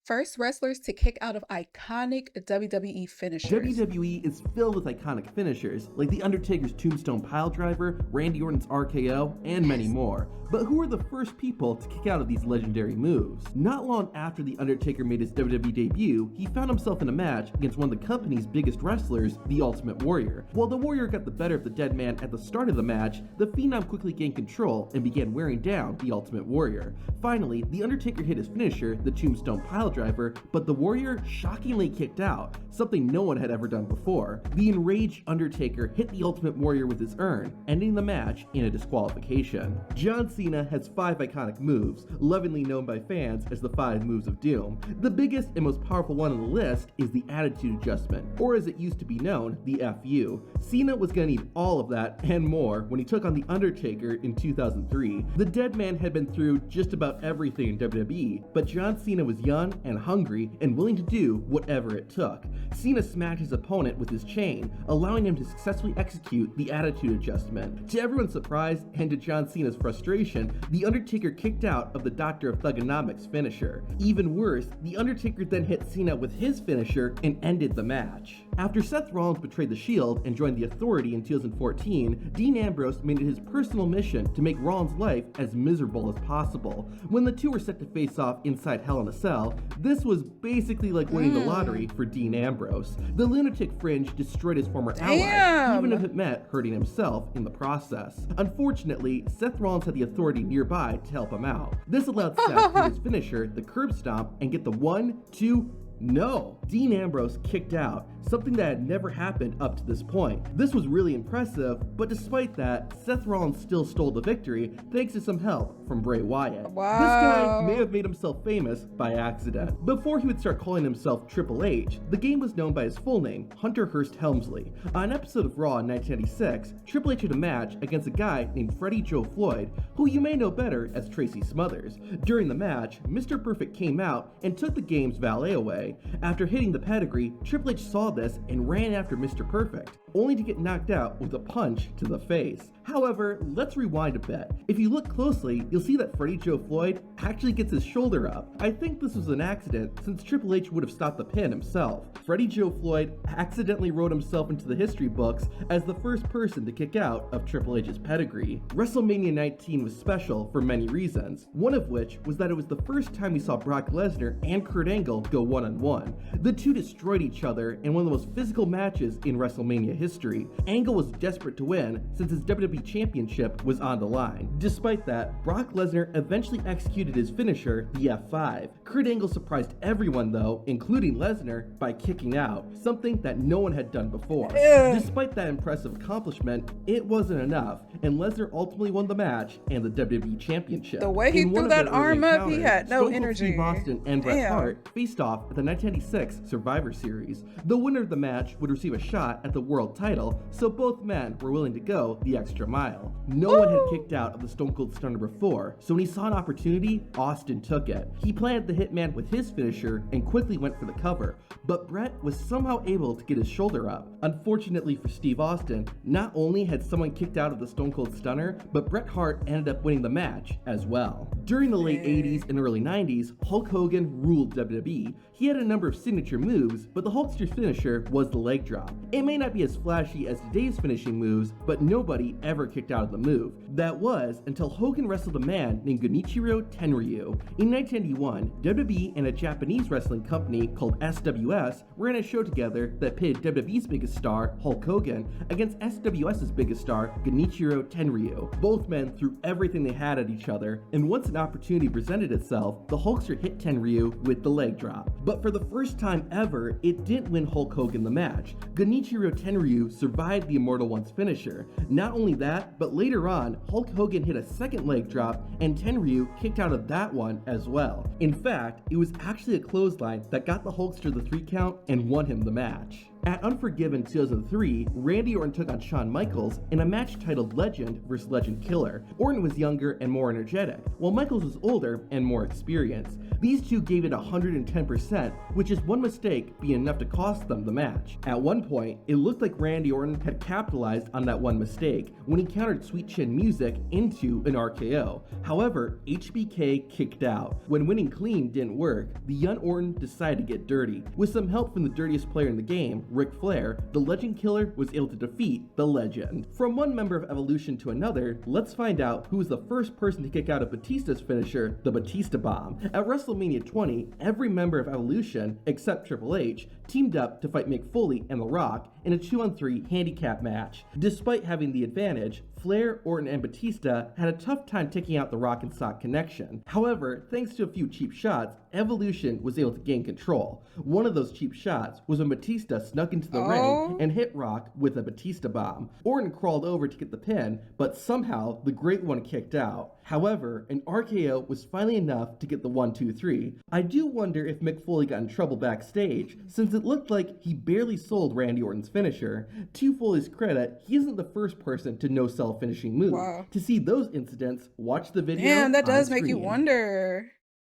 First wrestlers to kick out of iconic WWE finishers. WWE is filled with iconic finishers, like The Undertaker's Tombstone Piledriver, Randy Orton's RKO, and many more. But who were the first people to kick out of these legendary moves? Not long after The Undertaker made his WWE debut, he found himself in a match against one of the company's biggest wrestlers, The Ultimate Warrior. While the Warrior got the better of the dead man at the start of the match, the Phenom quickly gained control and began wearing down The Ultimate Warrior. Finally, The Undertaker hit his finisher, the Tombstone Piledriver, but the Warrior shockingly kicked out, something no one had ever done before. The enraged Undertaker hit the Ultimate Warrior with his urn, ending the match in a disqualification. John Cena has 5 iconic moves, lovingly known by fans as the 5 moves of doom. The biggest and most powerful one on the list is the Attitude Adjustment, or as it used to be known, the FU. Cena was gonna need all of that and more when he took on the Undertaker in 2003. The dead man had been through just about everything in WWE, but John Cena was young and hungry and willing to do whatever it took. Cena smacked his opponent with his chain, allowing him to successfully execute the Attitude Adjustment. To everyone's surprise and to John Cena's frustration, the Undertaker kicked out of the Doctor of Thugonomics finisher. Even worse, the Undertaker then hit Cena with his finisher and ended the match. After Seth Rollins betrayed the Shield and joined the Authority in 2014, Dean Ambrose made it his personal mission to make Rollins' life as miserable as possible. When the two were set to face off inside Hell in a Cell, this was basically like winning the lottery for Dean Ambrose. The Lunatic Fringe destroyed his former ally, even if it meant hurting himself in the process. Unfortunately, Seth Rollins had the Authority nearby to help him out. This allowed Seth to his finisher, the Curb Stomp, and get the 1, 2, no! Dean Ambrose kicked out, something that had never happened up to this point. This was really impressive, but despite that, Seth Rollins still stole the victory thanks to some help from Bray Wyatt. Wow. This guy may have made himself famous by accident. Before he would start calling himself Triple H, the game was known by his full name, Hunter Hearst Helmsley. On an episode of Raw in 1996, Triple H had a match against a guy named Freddie Joe Floyd, who you may know better as Tracy Smothers. During the match, Mr. Perfect came out and took the game's valet away. After hitting the pedigree, Triple H saw this and ran after Mr. Perfect, only to get knocked out with a punch to the face. However, let's rewind a bit. If you look closely, you'll see that Freddie Joe Floyd actually gets his shoulder up. I think this was an accident since Triple H would have stopped the pin himself. Freddie Joe Floyd accidentally wrote himself into the history books as the first person to kick out of Triple H's pedigree. WrestleMania 19 was special for many reasons, one of which was that it was the first time we saw Brock Lesnar and Kurt Angle go one-on-one. The two destroyed each other in one of the most physical matches in WrestleMania history. Angle was desperate to win since his WWE Championship was on the line. Despite that, Brock Lesnar eventually executed his finisher, the F5. Kurt Angle surprised everyone though, including Lesnar, by kicking out, something that no one had done before. Despite that impressive accomplishment, it wasn't enough, and Lesnar ultimately won the match and the WWE Championship. The way he threw that arm up, he had no energy. Steve Austin and Bret Hart faced off at the 1996 Survivor Series. The winner of the match would receive a shot at the world title, so both men were willing to go the extra mile. No one had kicked out of the Stone Cold Stunner before, so when he saw an opportunity, Austin took it. He planted the Hitman with his finisher and quickly went for the cover, but Bret was somehow able to get his shoulder up. Unfortunately for Steve Austin, not only had someone kicked out of the Stone Cold Stunner, but Bret Hart ended up winning the match as well. During the late 80s and early 90s, Hulk Hogan ruled WWE. He had a number of signature moves, but the Hulkster's finisher was the leg drop. It may not be as flashy as today's finishing moves, but nobody ever kicked out of the move. That was until Hogan wrestled a man named Genichiro Tenryu. In 1991, WWE and a Japanese wrestling company called SWS ran a show together that pitted WWE's biggest star, Hulk Hogan, against SWS's biggest star, Genichiro Tenryu. Both men threw everything they had at each other, and once an opportunity presented itself, the Hulkster hit Tenryu with the leg drop. But for the first time ever, it didn't win Hulk Hogan the match. Genichiro Tenryu survived the Immortal One's finisher. Not only that, but later on, Hulk Hogan hit a second leg drop, and Tenryu kicked out of that one as well. In fact, it was actually a clothesline that got the Hulkster the 3 count and won him the match. At Unforgiven 2003, Randy Orton took on Shawn Michaels in a match titled Legend vs. Legend Killer. Orton was younger and more energetic, while Michaels was older and more experienced. These two gave it 110%, which is one mistake being enough to cost them the match. At one point, it looked like Randy Orton had capitalized on that one mistake when he countered Sweet Chin Music into an RKO. However, HBK kicked out. When winning clean didn't work, the young Orton decided to get dirty. With some help from the dirtiest player in the game, Ric Flair, the Legend Killer was able to defeat the Legend. From one member of Evolution to another, let's find out who was the first person to kick out of Batista's finisher, the Batista Bomb. At WrestleMania 20, every member of Evolution, except Triple H, teamed up to fight Mick Foley and The Rock in a 2-on-3 handicap match. Despite having the advantage, Flair, Orton, and Batista had a tough time taking out the Rock and Sock connection. However, thanks to a few cheap shots, Evolution was able to gain control. One of those cheap shots was when Batista snuck into the ring and hit Rock with a Batista Bomb. Orton crawled over to get the pin, but somehow the Great One kicked out. However, an RKO was finally enough to get the 1-2-3. I do wonder if Mick Foley got in trouble backstage, since it looked like he barely sold Randy Orton's finisher. To Foley's credit, he isn't the first person to no-sell finishing move. Wow. To see those incidents, watch the video. Damn, that does on make you screen. wonder.